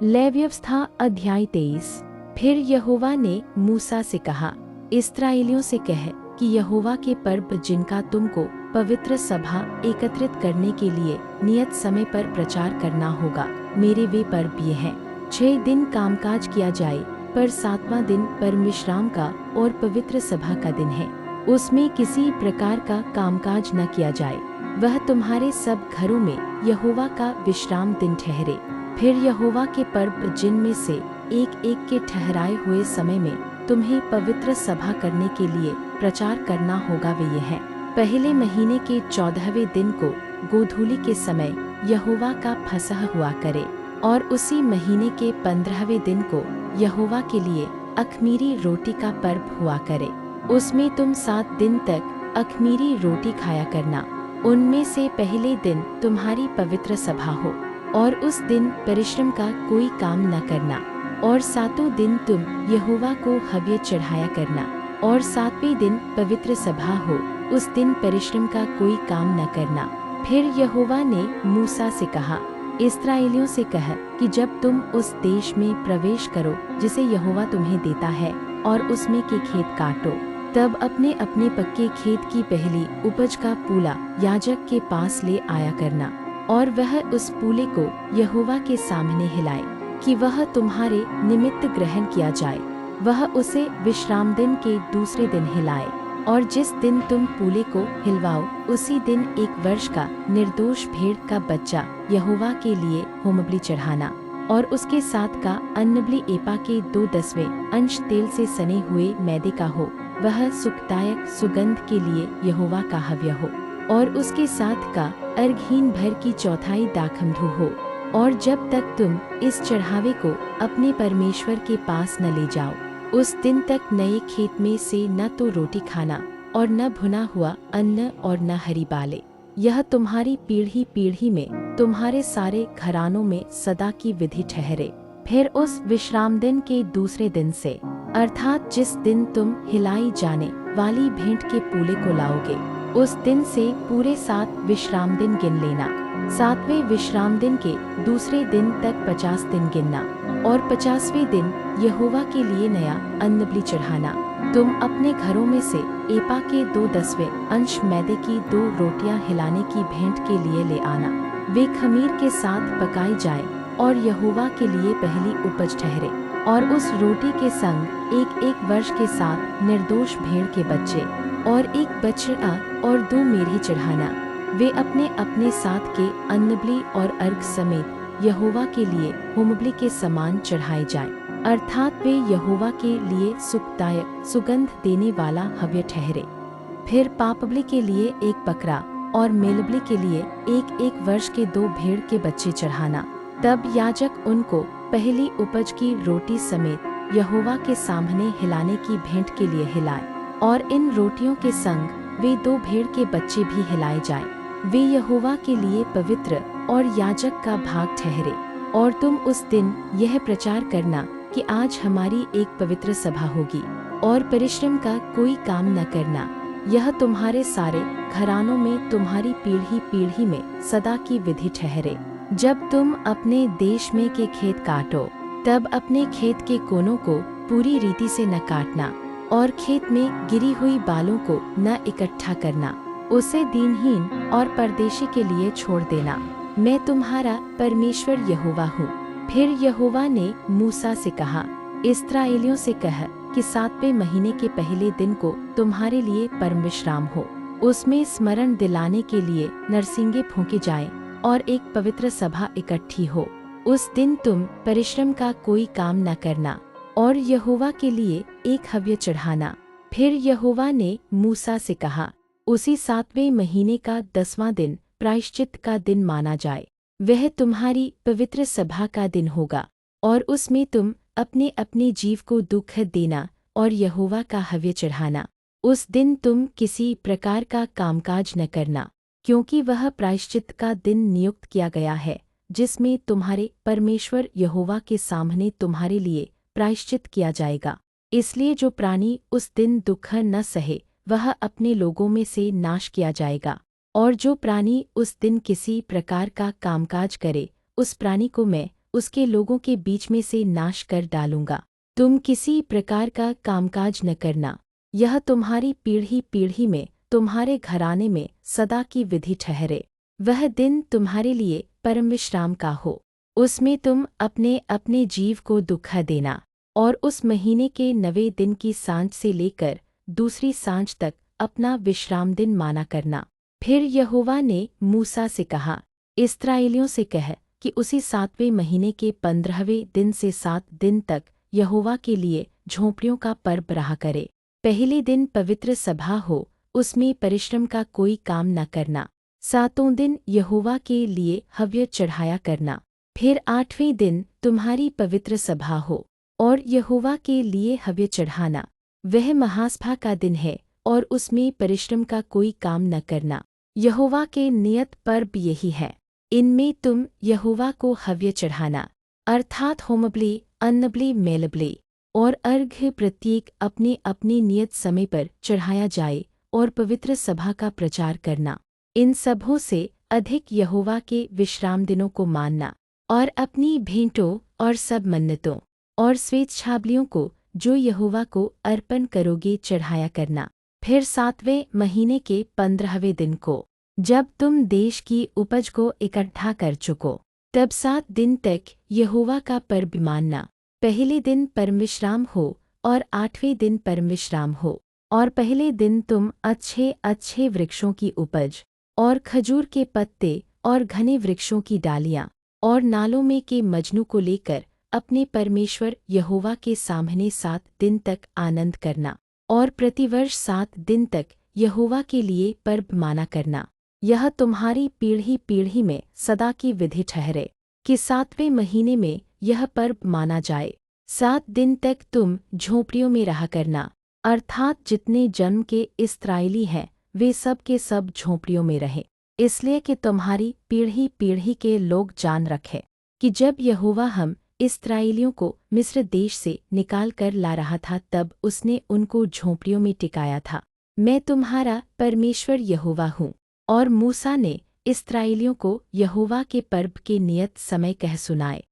लेव्यवस्था अध्याय 23। फिर यहोवा ने मूसा से कहा, इस्राएलियों से कह कि यहोवा के पर्व जिनका तुमको पवित्र सभा एकत्रित करने के लिए नियत समय पर प्रचार करना होगा, मेरे वे पर्व ये हैं। 6 दिन कामकाज किया जाए, पर 7वां दिन परमेश्राम का और पवित्र सभा का दिन है। उसमें किसी प्रकार का कामकाज न किया जाए। वह तुम्हारे सब घरों में यहोवा का विश्राम दिन ठहरे। फिर यहोवा के पर्व जिनमें से एक एक के ठहराए हुए समय में तुम्हें पवित्र सभा करने के लिए प्रचार करना होगा वे ये हैं। पहले महीने के 14वें दिन को गोधूली के समय यहोवा का फसह हुआ करे, और उसी महीने के 15वें दिन को यहोवा के लिए अख़मीरी रोटी का पर्व हुआ करे। उसमें तुम 7 दिन तक अख़मीरी रोटी खाया करना। उनमें से पहले दिन तुम्हारी पवित्र सभा हो, और उस दिन परिश्रम का कोई काम न करना। और 7 दिन तुम यहोवा को हव्य चढ़ाया करना। और 7वें दिन पवित्र सभा हो, उस दिन परिश्रम का कोई काम न करना। फिर यहोवा ने मूसा से कहा, इस्राएलियों से कह कि जब तुम उस देश में प्रवेश करो जिसे यहोवा तुम्हें देता है, और उसमें के खेत काटो, तब अपने अपने पक्के खेत की पहली उपज का पूला याजक के पास ले आया करना। और वह उस पूले को यहोवा के सामने हिलाए कि वह तुम्हारे निमित्त ग्रहण किया जाए। वह उसे विश्रामदिन के दूसरे दिन हिलाए। और जिस दिन तुम पूले को हिलवाओ, उसी दिन 1 वर्ष का निर्दोष भेड़ का बच्चा यहोवा के लिए होमबलि चढ़ाना। और उसके साथ का अन्नबलि एपा के 2/10वें अंश तेल से सने हुए मैदे का हो, वह सुखदायक सुगंध के लिए यहोवा का हव्य हो। और उसके साथ का अर्घहीन भर की 1/4 दाखमधु हो। और जब तक तुम इस चढ़ावे को अपने परमेश्वर के पास न ले जाओ, उस दिन तक नए खेत में से न तो रोटी खाना, और न भुना हुआ अन्न, और न हरी बालें। यह तुम्हारी पीढ़ी पीढ़ी में तुम्हारे सारे घरानों में सदा की विधि ठहरे। फिर उस विश्राम दिन के दूसरे दिन से, अर्थात जिस दिन तुम हिलाई जाने वाली भेंट के पूले को लाओगे, उस दिन से पूरे 7 विश्राम दिन गिन लेना। 7वें विश्राम दिन के दूसरे दिन तक 50 दिन गिनना। और 50वें दिन यहोवा के लिए नया अन्नबलि चढ़ाना। तुम अपने घरों में से एपा के 2/10वें अंश मैदे की 2 रोटियां हिलाने की भेंट के लिए ले आना। वे खमीर के साथ पकाई जाए, और यहोवा के लिए पहली उपज ठहरे। और उस रोटी के संग 1 वर्ष के 7 निर्दोष भेड़ के बच्चे, और 1 बछड़ा और 2 मेढ़े चढ़ाना। वे अपने अपने साथ के अन्नबलि और अर्घ समेत यहोवा के लिए होमबलि के समान चढ़ाए जाएं, अर्थात वे यहोवा के लिए सुखदायक सुगंध देने वाला हव्य ठहरे। फिर पापबलि के लिए 1 बकरा, और मेलबलि के लिए 1 वर्ष के 2 भेड़ के बच्चे चढ़ाना। तब याजक उनको पहली उपज की रोटी समेत यहोवा के सामने हिलाने की भेंट के लिए हिलाए। और इन रोटियों के संग वे 2 भेड़ के बच्चे भी हिलाए जाएं। वे यहोवा के लिए पवित्र और याजक का भाग ठहरे। और तुम उस दिन यह प्रचार करना कि आज हमारी एक पवित्र सभा होगी, और परिश्रम का कोई काम न करना। यह तुम्हारे सारे घरानों में तुम्हारी पीढ़ी पीढ़ी में सदा की विधि ठहरे। जब तुम अपने देश में के खेत काटो, तब अपने खेत के कोनों को पूरी रीति से न काटना, और खेत में गिरी हुई बालों को न इकट्ठा करना। उसे दीनहीन और परदेशी के लिए छोड़ देना। मैं तुम्हारा परमेश्वर यहोवा हूँ। फिर यहोवा ने मूसा से कहा, इस्राएलियों से कह कि 7वें महीने के पहले दिन को तुम्हारे लिए परम विश्राम हो। उसमें स्मरण दिलाने के लिए नरसिंगे फूंके जाएं, और एक पवित्र सभा इकट्ठी हो। उस दिन तुम परिश्रम का कोई काम न करना, और यहोवा के लिए एक हव्य चढ़ाना। फिर यहोवा ने मूसा से कहा, उसी 7वें महीने का 10वां दिन प्रायश्चित का दिन माना जाए। वह तुम्हारी पवित्र सभा का दिन होगा, और उसमें तुम अपने अपने जीव को दुख देना, और यहोवा का हव्य चढ़ाना। उस दिन तुम किसी प्रकार का कामकाज न करना, क्योंकि वह प्रायश्चित का दिन नियुक्त किया गया है, जिसमें तुम्हारे परमेश्वर यहोवा के सामने तुम्हारे लिए प्रायश्चित किया जाएगा। इसलिए जो प्राणी उस दिन दुख न सहे, वह अपने लोगों में से नाश किया जाएगा। और जो प्राणी उस दिन किसी प्रकार का कामकाज करे, उस प्राणी को मैं उसके लोगों के बीच में से नाश कर डालूंगा। तुम किसी प्रकार का कामकाज न करना, यह तुम्हारी पीढ़ी पीढ़ी में तुम्हारे घराने में सदा की विधि ठहरे। वह दिन तुम्हारे लिए परम विश्राम का हो, उसमें तुम अपने अपने जीव को दुख देना, और उस महीने के 9वें दिन की सांझ से लेकर दूसरी सांझ तक अपना विश्राम दिन माना करना। फिर यहोवा ने मूसा से कहा, इस्राएलियों से कह कि उसी 7वें महीने के 15वें दिन से 7 दिन तक यहोवा के लिए झोंपड़ियों का पर्व रहा करे। पहले दिन पवित्र सभा हो, उसमें परिश्रम का कोई काम न करना। 7 दिन यहोवा के लिए हव्य चढ़ाया करना। फिर 8वें दिन तुम्हारी पवित्र सभा हो, और यहोवा के लिए हव्य चढ़ाना। वह महासभा का दिन है, और उसमें परिश्रम का कोई काम न करना। यहोवा के नियत पर्व यही है। इनमें तुम यहोवा को हव्य चढ़ाना, अर्थात होमबलि, अन्नबलि, मेलबलि और अर्घ्य प्रत्येक अपने अपने नियत समय पर चढ़ाया जाए, और पवित्र सभा का प्रचार करना। इन सबों से अधिक यहोवा के विश्राम दिनों को मानना, और अपनी भेंटों और सब मन्नतों और स्वेच्छाबलियों को जो यहोवा को अर्पण करोगे चढ़ाया करना। फिर 7वें महीने के 15वें दिन को, जब तुम देश की उपज को इकट्ठा कर चुको, तब 7 दिन तक यहोवा का पर्व मानना। पहले दिन परमविश्राम हो, और 8वें दिन परमविश्राम हो। और पहले दिन तुम अच्छे अच्छे वृक्षों की उपज और खजूर के पत्ते और घने वृक्षों की डालियाँ और नालों में के मजनू को लेकर अपने परमेश्वर यहोवा के सामने 7 दिन तक आनंद करना, और प्रतिवर्ष 7 दिन तक यहोवा के लिए पर्व माना करना। यह तुम्हारी पीढ़ी पीढ़ी में सदा की विधि ठहरे कि 7वें महीने में यह पर्व माना जाए। 7 दिन तक तुम झोंपड़ियों में रहा करना, अर्थात जितने जन्म के इस्राएली हैं वे सब के सब झोंपड़ियों में रहे, इसलिए कि तुम्हारी पीढ़ी पीढ़ी के लोग जान रखें कि जब यहोवा हम इस्राएलियों को मिस्र देश से निकाल कर ला रहा था, तब उसने उनको झोंपड़ियों में टिकाया था। मैं तुम्हारा परमेश्वर यहोवा हूँ। और मूसा ने इस्राएलियों को यहोवा के पर्व के नियत समय कह सुनाए।